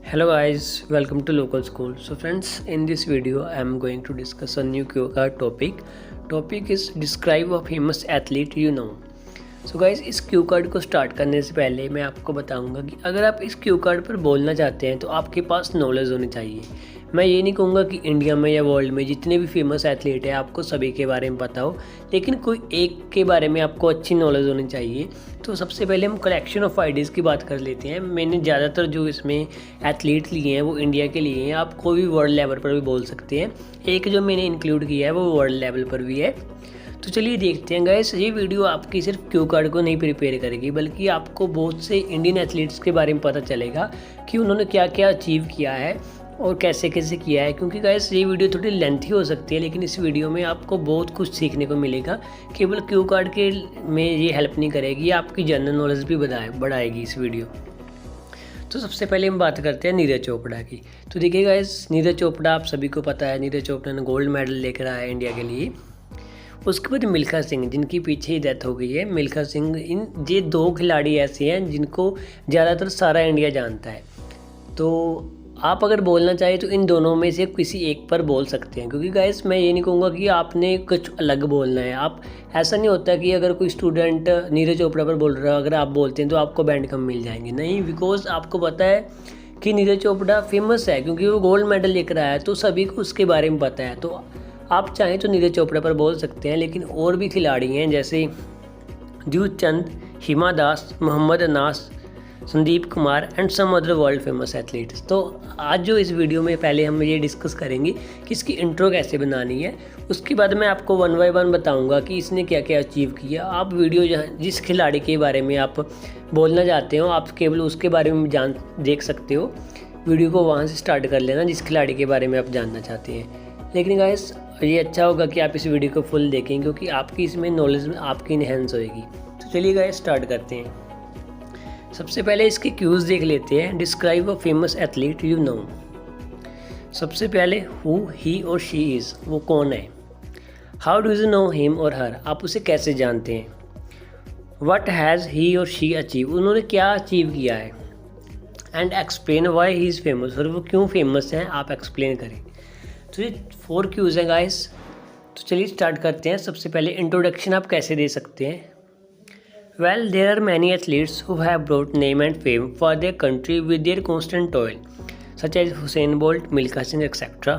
Hello guys, welcome to local school. So friends, in this video I am going to discuss a new cue card topic. Topic is describe a famous athlete you know. So guys, इस Q card को start करने से पहले मैं आपको बताऊंगा कि अगर आप इस क्यू कार्ड पर बोलना चाहते हैं तो आपके पास नॉलेज होनी चाहिए। मैं ये नहीं कहूँगा कि इंडिया में या वर्ल्ड में जितने भी फेमस एथलीट हैं आपको सभी के बारे में पता हो, लेकिन कोई एक के बारे में आपको अच्छी नॉलेज होनी चाहिए। तो सबसे पहले हम कलेक्शन ऑफ आइडियाज़ की बात कर लेते हैं। मैंने ज़्यादातर जो इसमें एथलीट लिए हैं वो इंडिया के लिए हैं, आप कोई भी वर्ल्ड लेवल पर भी बोल सकते हैं। एक जो मैंने इंक्लूड किया है वो वर्ल्ड लेवल पर भी है। तो चलिए देखते हैं गाइस, ये वीडियो आपकी सिर्फ क्यू कार्ड को नहीं प्रिपेयर करेगी बल्कि आपको बहुत से इंडियन एथलीट्स के बारे में पता चलेगा कि उन्होंने क्या क्या अचीव किया है और कैसे कैसे किया है। क्योंकि गाइस ये वीडियो थोड़ी लेंथी हो सकती है, लेकिन इस वीडियो में आपको बहुत कुछ सीखने को मिलेगा। केवल क्यू कार्ड के में ये हेल्प नहीं करेगी, आपकी जनरल नॉलेज भी बढ़ाएगी इस वीडियो। तो सबसे पहले हम बात करते हैं नीरज चोपड़ा की। तो देखिए गाइस, नीरज चोपड़ा आप सभी को पता है, नीरज चोपड़ा ने गोल्ड मेडल लेकर आया इंडिया के लिए। उसके बाद मिल्खा सिंह, जिनकी पीछे ही डेथ हो गई है। मिल्खा सिंह, ये दो खिलाड़ी ऐसे हैं जिनको ज़्यादातर सारा इंडिया जानता है। तो आप अगर बोलना चाहें तो इन दोनों में से किसी एक पर बोल सकते हैं। क्योंकि गाइस मैं ये नहीं कहूँगा कि आपने कुछ अलग बोलना है। आप ऐसा नहीं होता कि अगर कोई स्टूडेंट नीरज चोपड़ा पर बोल रहा है, अगर आप बोलते हैं तो आपको बैंड कम मिल जाएंगे। नहीं, बिकॉज आपको पता है कि नीरज चोपड़ा फेमस है क्योंकि वो गोल्ड मेडल लेकर आया है, तो सभी को उसके बारे में पता है। तो आप चाहें तो नीरज चोपड़ा पर बोल सकते हैं, लेकिन और भी खिलाड़ी हैं जैसे Dutee Chand, Hima Das, Mohammad Anas, Sandeep Kumar and some other world famous athletes. तो आज जो इस वीडियो में पहले हम ये डिस्कस करेंगे कि इसकी इंट्रो कैसे बनानी है। उसके बाद मैं आपको वन बाय वन बताऊंगा कि इसने क्या क्या अचीव किया। आप वीडियो जिस खिलाड़ी के बारे में आप बोलना चाहते हो, आप केवल उसके बारे में देख सकते हो। वीडियो को वहाँ से स्टार्ट कर लेना जिस खिलाड़ी के बारे में आप जानना चाहते हैं। लेकिन गाइस ये अच्छा होगा कि आप इस वीडियो को फुल देखें, क्योंकि आपकी इसमें नॉलेज आपकी इनहेंस होएगी। तो चलिए गाइस स्टार्ट करते हैं। सबसे पहले इसके क्यूज देख लेते हैं। Describe a famous athlete you know. सबसे पहले हु ही और शी इज़, वो कौन है। How do you know him और हर, आप उसे कैसे जानते हैं। व्हाट हैज़ ही और शी अचीव, उन्होंने क्या अचीव किया है। And explain why he is famous, और वो क्यों फेमस हैं आप एक्सप्लेन करें। तो ये 4 क्यूज़ हैं गाइस। तो चलिए स्टार्ट करते हैं। सबसे पहले इंट्रोडक्शन आप कैसे दे सकते हैं। Well, there are many athletes who have brought name and fame for their country with their constant toil, such as Usain Bolt, Milkha Singh etcetera.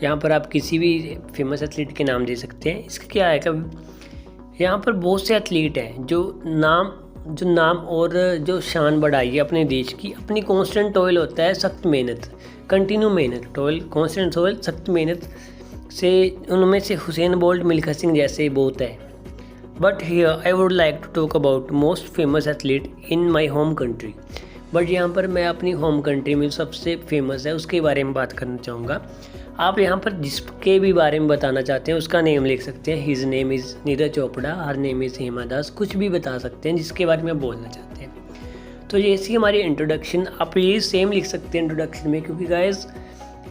यहाँ पर आप किसी भी फेमस एथलीट के नाम दे सकते हैं। इसका क्या है कि यहाँ पर बहुत से एथलीट हैं जो नाम और जो शान बढ़ाई है अपने देश की। अपनी कॉन्स्टेंट टॉयल होता है सख्त मेहनत, कंटिन्यू मेहनत, टॉयल कॉन्स्टेंट टॉयल सख्त मेहनत से। उनमें से हुसैन बोल्ट, मिल्खा सिंह जैसे बहुत है। But here I would like to talk about most famous athlete in my home country. But यहाँ पर मैं अपनी होम कंट्री में सबसे फेमस है उसके बारे में बात करना चाहूँगा। आप यहाँ पर जिसके भी बारे में बताना चाहते हैं उसका नेम लिख सकते हैं। His name is Neeraj Chopra, her name is Hima Das, कुछ भी बता सकते हैं जिसके बारे में बोलना चाहते हैं। तो ये ऐसी हमारी इंट्रोडक्शन, आप ये सेम लिख सकते हैं इंट्रोडक्शन में, क्योंकि गाइस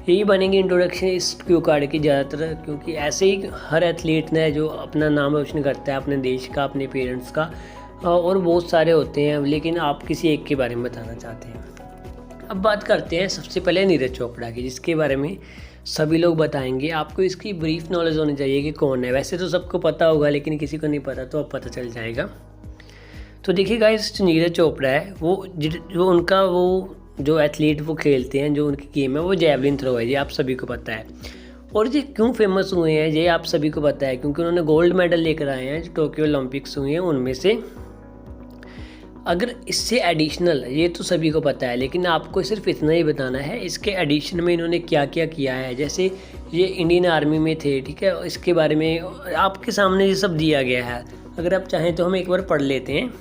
यही बनेंगे इंट्रोडक्शन इस क्यू कार्ड की ज़्यादातर। क्योंकि ऐसे ही हर एथलीट ने जो अपना नाम रोशन करता है अपने देश का, अपने पेरेंट्स का, और बहुत सारे होते हैं, लेकिन आप किसी एक के बारे में बताना चाहते हैं। अब बात करते हैं सबसे पहले नीरज चोपड़ा की, जिसके बारे में सभी लोग बताएंगे। आपको इसकी ब्रीफ नॉलेज होनी चाहिए कि कौन है। वैसे तो सबको पता होगा, लेकिन किसी को नहीं पता तो अब पता चल जाएगा। तो देखिए गाइस, जो नीरज चोपड़ा है वो जो एथलीट वो खेलते हैं, जो उनकी गेम है वो जैवलिन थ्रो है, ये आप सभी को पता है। और ये क्यों फेमस हुए हैं ये आप सभी को पता है, क्योंकि उन्होंने गोल्ड मेडल लेकर आए हैं जो टोक्यो ओलंपिक्स हुए हैं उनमें से। अगर इससे एडिशनल, ये तो सभी को पता है, लेकिन आपको सिर्फ इतना ही बताना है इसके एडिशन में इन्होंने क्या क्या किया है। जैसे ये इंडियन आर्मी में थे, ठीक है, इसके बारे में आपके सामने ये सब दिया गया है। अगर आप चाहें तो हम एक बार पढ़ लेते हैं।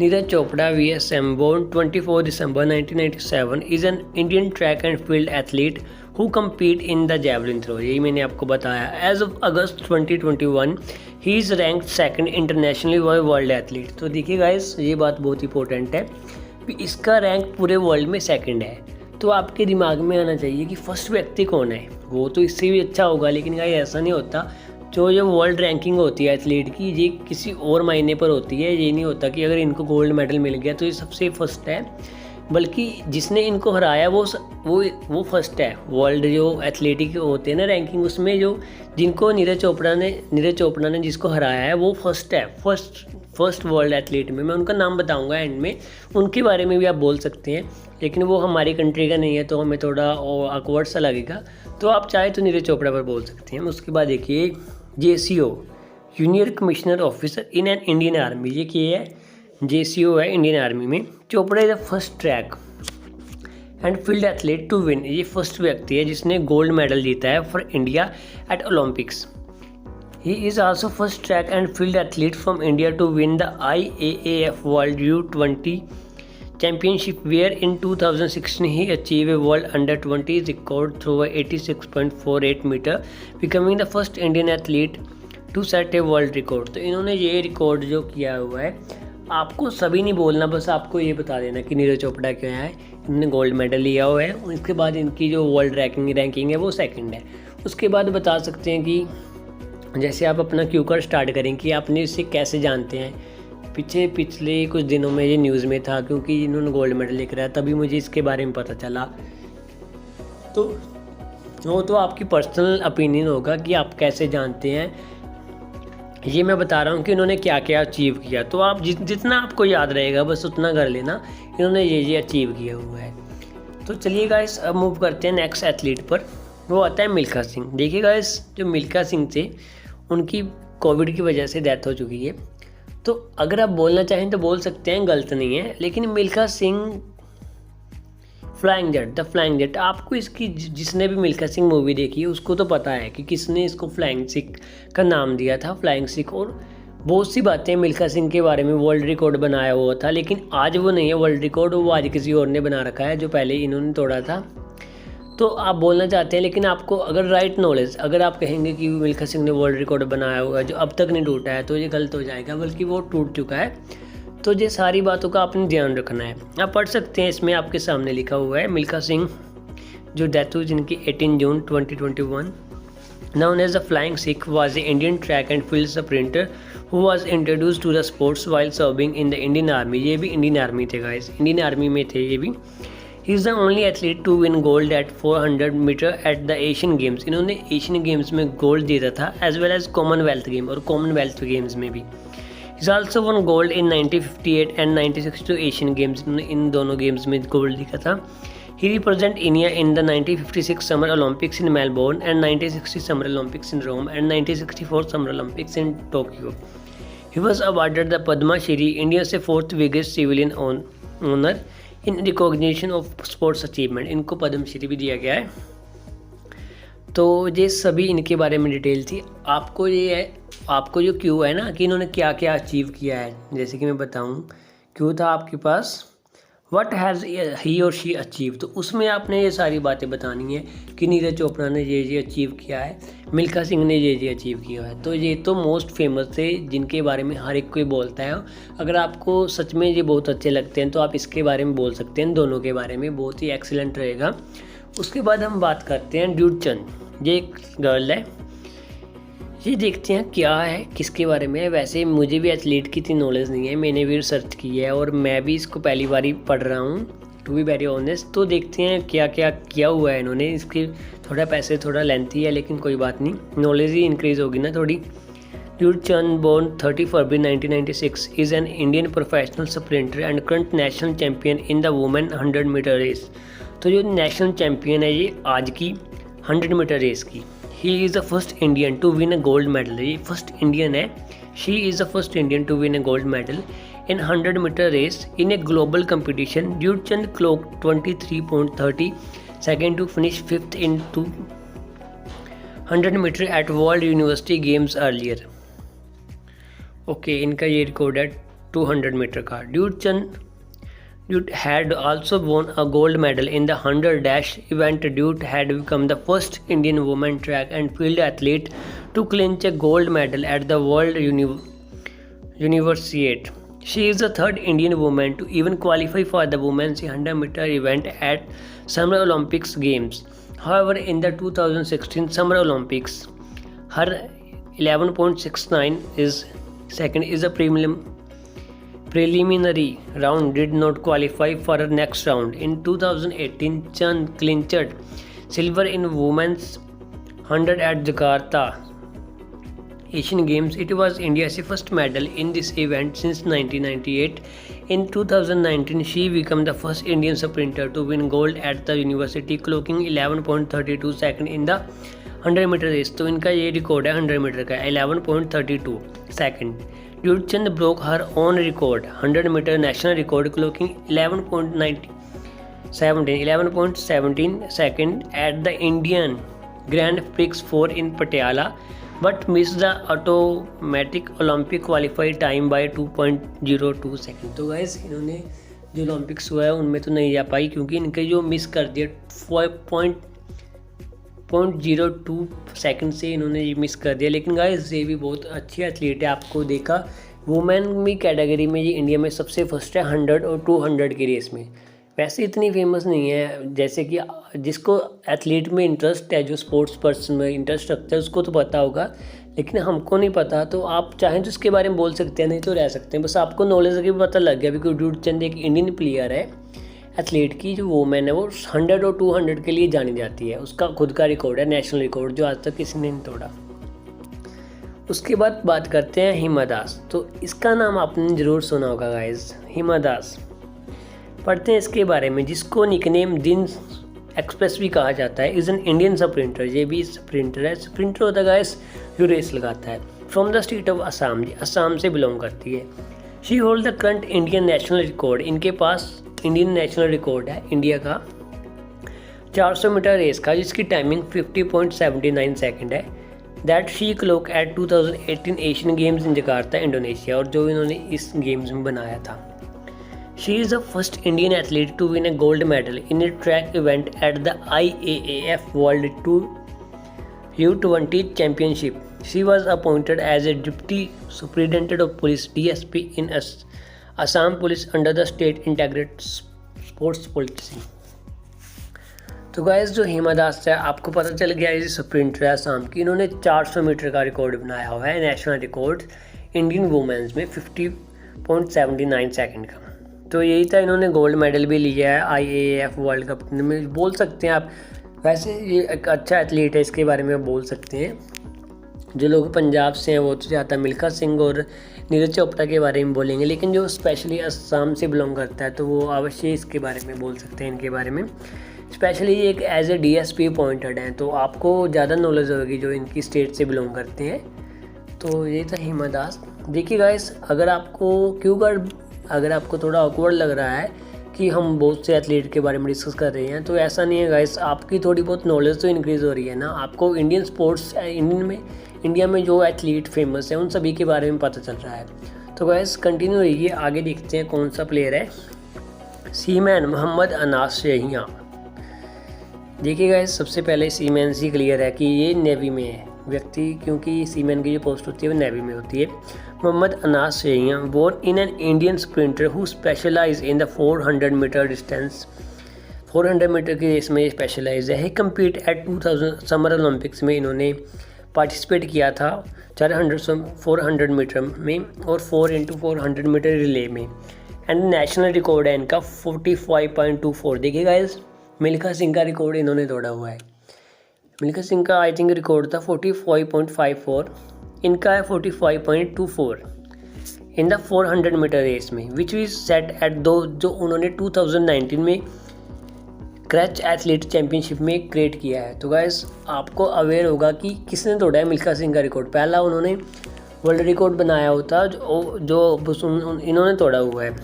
Neeraj Chopra VSM, born 24 December 1997, is an Indian track and field athlete who compete in the javelin throw। यही मैंने आपको बताया। As of August 2021, he is ranked second internationally by world athlete। तो देखिए गाइस, ये बात बहुत इंपॉर्टेंट है कि इसका रैंक पूरे वर्ल्ड में सेकंड है। तो आपके दिमाग में आना चाहिए कि फर्स्ट व्यक्ति कौन है। वो तो इससे भी अच्छा होगा, लेकिन गाइस ऐसा नहीं होता। जो वर्ल्ड रैंकिंग होती है एथलीट की, ये किसी और मायने पर होती है। ये नहीं होता कि अगर इनको गोल्ड मेडल मिल गया तो ये सबसे फर्स्ट है। बल्कि जिसने इनको हराया वो फर्स्ट है। वर्ल्ड जो एथलेटिक होते हैं ना रैंकिंग, उसमें जो जिनको नीरज चोपड़ा ने जिसको हराया है वो फर्स्ट है, फर्स्ट वर्ल्ड एथलीट में। मैं उनका नाम बताऊंगा एंड में, उनके बारे में भी आप बोल सकते हैं, लेकिन वो हमारी कंट्री का नहीं है तो हमें थोड़ा ऑकवर्ड सा लगेगा, तो आप चाहे तो नीरज चोपड़ा पर बोल सकते हैं। उसके बाद देखिए JCO, junior commissioner officer in an Indian army. ये क्या है? JCO है इंडियन आर्मी में। Chopra is the first track and field athlete to win. ये फर्स्ट व्यक्ति है जिसने गोल्ड मेडल जीता है for India at Olympics. He is also first track and field athlete from India to win the IAAF World U20 Championship, where in 2016 he achieved a World Under-20 record through a 86.48 meter, becoming the first Indian athlete to set a world record। तो इन्होंने ये record जो किया हुआ है, आपको सभी नहीं बोलना, बस आपको ये बता देना कि नीरज चोपड़ा क्या है। इन्होंने गोल्ड मेडल लिया हुआ है, उसके बाद इनकी जो वर्ल्ड रैंकिंग है वो सेकंड है। उसके बाद बता सकते हैं कि जैसे आप अपना क्यू कार्ड स्टार्ट करें कि आपने इसे कैसे जानते हैं। पिछले कुछ दिनों में ये न्यूज़ में था, क्योंकि इन्होंने गोल्ड मेडल लेकर आया तभी मुझे इसके बारे में पता चला। तो वो तो आपकी पर्सनल ओपिनियन होगा कि आप कैसे जानते हैं। ये मैं बता रहा हूँ कि इन्होंने क्या क्या अचीव किया, तो आप जितना आपको याद रहेगा बस उतना कर लेना। इन्होंने ये अचीव किया हुआ है। तो चलिए गाइस, अब मूव करते हैं नेक्स्ट एथलीट पर। वो आता है मिल्खा सिंह। देखिए गाइस, जो मिल्खा सिंह थे उनकी कोविड की वजह से डेथ हो चुकी है। तो अगर आप बोलना चाहें तो बोल सकते हैं, गलत नहीं है। लेकिन Milkha Singh the flying jet, आपको इसकी जिसने भी मिल्खा सिंह मूवी देखी है उसको तो पता है कि किसने इसको फ्लाइंग सिख का नाम दिया था, फ्लाइंग सिख। और बहुत सी बातें मिल्खा सिंह के बारे में, वर्ल्ड रिकॉर्ड बनाया हुआ था, लेकिन आज वो नहीं है वर्ल्ड रिकॉर्ड, वो आज किसी और ने बना रखा है जो पहले इन्होंने तोड़ा था। तो आप बोलना चाहते हैं, लेकिन आपको अगर राइट नॉलेज, अगर आप कहेंगे कि मिल्खा सिंह ने वर्ल्ड रिकॉर्ड बनाया हुआ है जो अब तक नहीं टूटा है, तो ये गलत हो जाएगा, बल्कि वो टूट चुका है। तो ये सारी बातों का आपने ध्यान रखना है। आप पढ़ सकते हैं, इसमें आपके सामने लिखा हुआ है। मिल्खा सिंह जो डेथ हुई जिनकी 18 जून 2021, known as the Flying Sikh, was an Indian track and field sprinter who was introduced to the sports while serving in the Indian Army। ये भी इंडियन आर्मी थे गाइस, इंडियन आर्मी में थे ये भी। He is the only athlete to win gold at 400 metre at the Asian Games। इन्होंने Asian games में gold जीता था, as well as Commonwealth game, और कॉमनवेल्थ गेम्स में भी। He is also won gold in 1958 and 1962 Asian games. इन्होंने इन दोनों games में गोल्ड जीता था। He represented India in the 1956 Summer Olympics in Melbourne and 1960 Summer Olympics in Rome and 1964 Summer Olympics in Tokyo। He was awarded the Padma Shri, India से fourth biggest civilian honour in recognition of sports achievement. इनको पद्म श्री भी दिया गया है। तो ये सभी इनके बारे में डिटेल थी। आपको जो क्यू है ना कि इन्होंने क्या क्या अचीव किया है, जैसे कि मैं बताऊं, क्यू था आपके पास व्हाट हैज़ ही और शी अचीव। तो उसमें आपने ये सारी बातें बतानी है कि नीरज चोपड़ा ने ये अचीव किया है, मिल्खा सिंह ने ये अचीव किया है। तो ये तो मोस्ट फेमस थे जिनके बारे में हर एक कोई बोलता है। अगर आपको सच में ये बहुत अच्छे लगते हैं तो आप इसके बारे में बोल सकते हैं, दोनों के बारे में बहुत ही एक्सीलेंट रहेगा। उसके बाद हम बात करते हैं ड्यूड चंद। ये एक गर्ल है, ये देखते हैं क्या है, किसके बारे में है। वैसे मुझे भी एथलीट की इतनी नॉलेज नहीं है, मैंने भी रिसर्च की है और मैं भी इसको पहली बार ही पढ़ रहा हूँ, टू बी वेरी ऑनेस्ट। तो देखते हैं क्या क्या किया हुआ है इन्होंने। इसके थोड़ा पैसे थोड़ा लेंथी है, लेकिन कोई बात नहीं, नॉलेज ही इंक्रीज़ होगी ना थोड़ी। Dutee Chand born 30 February 1996 is an Indian professional sprinter and current national champion in the women 100 metre race. तो जो नेशनल चैम्पियन है ये आज की 100 मीटर रेस की। He is the first Indian to win a gold medal। ये फर्स्ट इंडियन है। She is the first Indian to win a gold medal in 100 meter race in a global competition। Dude Chand clocked 23.30 seconds to finish 5th in 100 meter at World University Games earlier। Okay, इनका ये record है 200 metre का। Dude had also won a gold medal in the 100 dash event। Dude had become the first Indian woman track and field athlete to clinch a gold medal at the World Universiade। She is the third Indian woman to even qualify for the women's 100 meter event at Summer Olympics Games। However, in the 2016 Summer Olympics, her 11.69 is second is a preliminary round did not qualify for a next round. In 2018, Chand clinched silver in women's 100 at Jakarta Asian Games. It was India's first medal in this event since 1998. In 2019, she became the first Indian sprinter to win gold at the university, clocking 11.32 second in the 100 metre race. तो इनका ये record है 100 meter का 11.32 second. Dutee Chand broke her own record 100 meter national record, clocking 11.17 second at the Indian Grand Prix 4 in Patiala, but missed the automatic Olympic qualified time by 2.02 second. तो guys इन्होंने जो Olympics हुआ है उनमें तो नहीं जा पाई क्योंकि इनके जो मिस कर दिया 0.02 सेकंड से इन्होंने ये मिस कर दिया. लेकिन गाइस ये भी बहुत अच्छी एथलीट है. आपको देखा वुमेन में कैटेगरी में ये इंडिया में सबसे फर्स्ट है 100 और 200 की रेस में. वैसे इतनी फेमस नहीं है, जैसे कि जिसको एथलीट में इंटरेस्ट है, जो स्पोर्ट्स पर्सन में इंटरेस्ट रखता है उसको तो पता होगा, लेकिन हमको नहीं पता. तो आप चाहें तो इसके बारे में बोल सकते हैं, नहीं तो रह सकते हैं. बस आपको नॉलेज की पता लग गया क्योंकि ड्यूडचंद एक इंडियन प्लेयर है एथलीट की. जो वोमेन है वो 100 और 200 के लिए जानी जाती है. उसका खुद का रिकॉर्ड है, नेशनल रिकॉर्ड, जो आज तक किसी ने नहीं तोड़ा. उसके बाद बात करते हैं हिमा दास. तो इसका नाम आपने ज़रूर सुना होगा गाइस, हिमा दास. पढ़ते हैं इसके बारे में. जिसको निकनेम दिन एक्सप्रेस भी कहा जाता है, इज़ एन इंडियन स्प्रिंटर. ये भी स्प्रिंटर है. स्प्रिंटर होता है गाइस जो रेस लगाता है. From the state of Assam, Assam से बिलोंग करती है. She hold the current Indian national record. इनके पास इंडियन नेशनल रिकॉर्ड है इंडिया का 400 मीटर रेस का, जिसकी टाइमिंग 50.79 सेकंड है. That she clock at 2018 Asian games in Jakarta Indonesia, और जो इन्होंने इस गेम्स में बनाया था. She is the first Indian athlete to win a gold medal in a track event at the IAAF World U20 Championship. She was appointed as a Deputy Superintendent of Police (DSP) in Assam Police under the State Integrated Sports Policy. तो guys जो हिमा दास है, आपको पता चल गया ये sprinter है असम की. इन्होंने 400 मीटर का रिकॉर्ड बनाया हुआ है, नेशनल रिकॉर्ड इंडियन वुमेन्स में 50.79 सेकंड का. तो यही था. इन्होंने गोल्ड मेडल भी लिया है IAAF वर्ल्ड कप में, बोल सकते हैं आप. वैसे ये एक अच्छा एथलीट है, इसके बारे में बोल सकते हैं. जो लोग पंजाब से हैं वो तो ज़्यादा मिल्खा सिंह और नीरज चोपड़ा के बारे में बोलेंगे, लेकिन जो स्पेशली असम से बिलोंग करता है तो वो अवश्य इसके बारे में बोल सकते हैं. इनके बारे में स्पेशली एक एज ए DSP अपॉइंटेड हैं, तो आपको ज़्यादा नॉलेज होगी जो इनकी स्टेट से बिलोंग करते हैं. तो ये था हिमा दास. देखिए गाइस, अगर आपको थोड़ा ऑकवर्ड लग रहा है कि हम बहुत से एथलीट के बारे में डिस्कस कर रहे हैं, तो ऐसा नहीं है गाइस. आपकी थोड़ी बहुत नॉलेज तो इंक्रीज़ हो रही है ना. आपको इंडियन स्पोर्ट्स इंडिया में जो एथलीट फेमस है उन सभी के बारे में पता चल रहा है. तो गाइस कंटिन्यू रहिए, आगे देखते हैं कौन सा प्लेयर है. सीमैन मोहम्मद अनास शहिया. देखिए गाइस, सबसे पहले सीमैन से क्लियर है कि ये नेवी में है व्यक्ति, क्योंकि सीमैन की जो पोस्ट होती है वो नेवी में होती है. Mohammad Anas Yahiya born in an Indian sprinter who specialise in the 400 meter distance. 400 meter की रेस में स्पेशलाइज है. He compete at 2000 summer Olympics में इन्होंने पार्टिसिपेट किया था 400 मीटर में और 4x400 मीटर रिले में. एंड नेशनल रिकॉर्ड है इनका 45.24. देखिए गाइस, मिल्खा सिंह का रिकॉर्ड इन्होंने तोड़ा हुआ है. मिल्खा सिंह का आई थिंक रिकॉर्ड था 45.54, इनका है 45.24 इन द 400 मीटर रेस में, विच इज सेट एट जो उन्होंने 2019 में क्रच एथलीट चैम्पियनशिप में क्रिएट किया है. तो गाइस आपको अवेयर होगा कि किसने तोड़ा है मिल्खा सिंह का रिकॉर्ड. पहला उन्होंने वर्ल्ड रिकॉर्ड बनाया होता जो इन्होंने तोड़ा हुआ है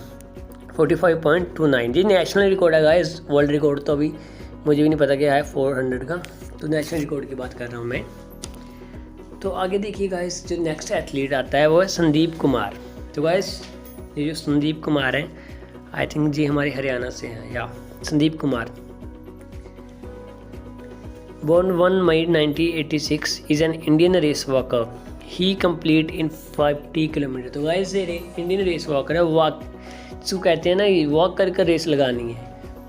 45.29. जी नेशनल रिकॉर्ड है गाइस. वर्ल्ड रिकॉर्ड तो अभी मुझे भी नहीं पता क्या है 400 का, तो नेशनल रिकॉर्ड की बात कर रहा हूँ मैं. तो आगे देखिए गाइस, जो नेक्स्ट एथलीट आता है वो है संदीप कुमार. तो गाइस ये जो संदीप कुमार हैं, आई थिंक जी हमारे हरियाणा से हैं. या Sandeep Kumar born 1 May 1986 is an Indian race walker. He complete in 50 kilometre. तो गाइस ये इंडियन रेस वॉकर है. वॉक जिसको कहते हैं ना, वॉक कर रेस लगानी है,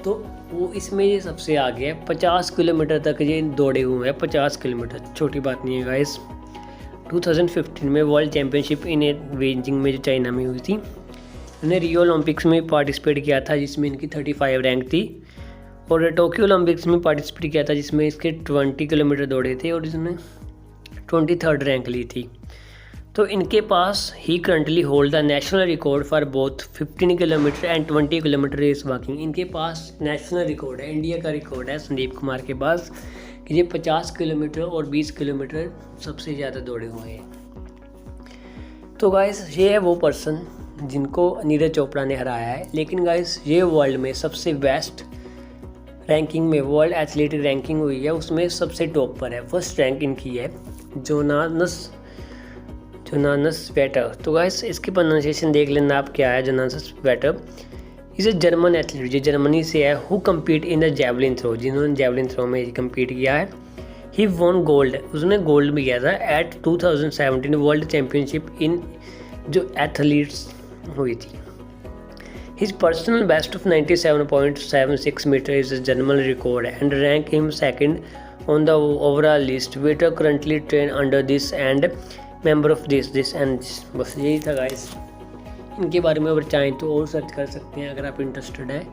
तो वो इसमें ये सबसे आगे है. 50 किलोमीटर तक ये दौड़े हुए हैं. 50 किलोमीटर छोटी बात नहीं है गाइस. 2015 में वर्ल्ड चैम्पियनशिप इन बेजिंग में जो चाइना में हुई थी, इन्होंने रियो ओलंपिक्स में पार्टिसिपेट किया था जिसमें इनकी 35 रैंक थी, और टोक्यो ओलंपिक्स में पार्टिसिपेट किया था जिसमें इसके 20 किलोमीटर दौड़े थे और इसने 23rd रैंक ली थी। तो इनके पास ही currently hold the national record for both 15 kilometer and 20 kilometer race walking. इनके पास नेशनल रिकॉर्ड है, इंडिया का रिकॉर्ड है संदीप कुमार के पास कि ये 50 किलोमीटर और 20 किलोमीटर सबसे ज़्यादा दौड़े हुए हैं। तो गाइस ये है वो पर्सन जिनको नीरज चोपड़ा ने हराया है। लेकिन गाइस ये वर्ल्ड में सबसे बेस्ट रैंकिंग में, वर्ल्ड एथलेटिक रैंकिंग हुई है उसमें सबसे टॉप पर है, फर्स्ट रैंक इनकी है जोनास वेटर। तो गाइस इसकी प्रोनाउंसिएशन देख लेना आप क्या है, Jonas Vetter is a German athlete, जो जर्मनी से है, who compete in the javelin throw, जिन्होंने जैवलिन थ्रो में कम्पीट किया है। ही वॉन गोल्ड, उसने गोल्ड भी किया था एट 2017 वर्ल्ड चैम्पियनशिप इन जो एथलीट्स हुई थी। His personal best of 97.76 metre is a German record and rank him second on the overall list. Veter currently train under this and member of this and this. बस यही था guys. इनके बारे में अगर चाहें तो और सर्च कर सकते हैं अगर आप इंटरेस्टेड हैं।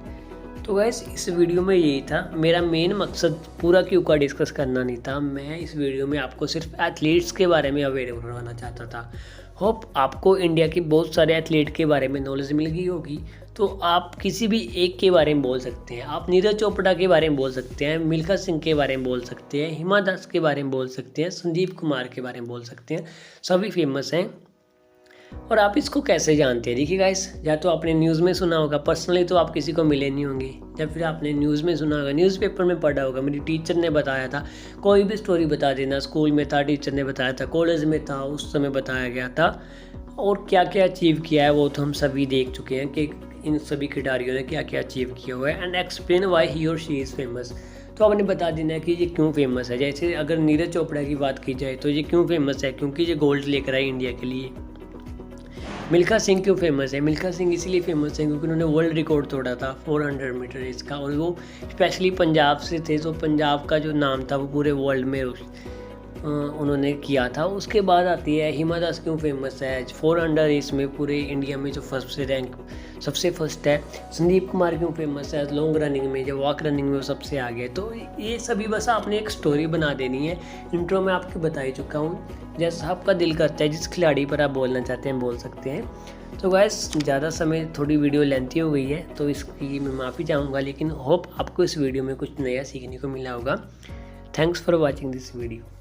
तो गाइस इस वीडियो में यही था, मेरा मेन मकसद पूरा क्यू का डिस्कस करना नहीं था। मैं इस वीडियो में आपको सिर्फ एथलीट्स के बारे में अवेयर करवाना चाहता था। होप आपको इंडिया के बहुत सारे एथलीट के बारे में नॉलेज मिल गई होगी। तो आप किसी भी एक के बारे में बोल सकते हैं, आप नीरज चोपड़ा के बारे में बोल सकते हैं, मिल्खा सिंह के बारे में बोल सकते हैं, हिमा दास के बारे में बोल सकते हैं, संदीप कुमार के बारे में बोल सकते हैं, सभी फेमस हैं। और आप इसको कैसे जानते हैं? देखिए गाइस, या तो आपने न्यूज़ में सुना होगा, पर्सनली तो आप किसी को मिले नहीं होंगे, या फिर आपने न्यूज़ में सुना होगा, न्यूज़पेपर में पढ़ा होगा, मेरी टीचर ने बताया था, कोई भी स्टोरी बता देना, स्कूल में था टीचर ने बताया था, कॉलेज में था उस समय बताया गया था। और क्या क्या अचीव किया है वो तो हम सभी देख चुके हैं कि इन सभी खिलाड़ियों ने क्या क्या अचीव किया हुआ है। एंड एक्सप्लेन वाई ही और शी इज़ फेमस, तो आपने बता देना है कि ये क्यों फेमस है। जैसे अगर नीरज चोपड़ा की बात की जाए तो ये क्यों फेमस है, क्योंकि ये गोल्ड लेकर आई इंडिया के लिए। मिल्खा सिंह क्यों फेमस है? मिल्खा सिंह इसीलिए फेमस है क्योंकि उन्होंने वर्ल्ड रिकॉर्ड तोड़ा था 400 मीटर रेस का, और वो स्पेशली पंजाब से थे, तो पंजाब का जो नाम था वो पूरे वर्ल्ड में उन्होंने किया था। उसके बाद आती है हिमा दास क्यों फेमस है, 400 रेस में पूरे इंडिया में जो सबसे फर्स्ट है। संदीप कुमार क्यों फेमस है, लॉन्ग रनिंग में, जो वॉक रनिंग में वो सबसे आगे। तो ये सभी बस आपने एक स्टोरी बना देनी है। इंट्रो में आपको बता ही चुका हूँ, जैसा आपका दिल करता है, जिस खिलाड़ी पर आप बोलना चाहते हैं बोल सकते हैं। तो गाइस ज़्यादा समय, थोड़ी वीडियो लेंथी हो गई है तो इसकी मैं माफ़ी चाहूँगा, लेकिन होप आपको इस वीडियो में कुछ नया सीखने को मिला होगा। Thanks for watching this video.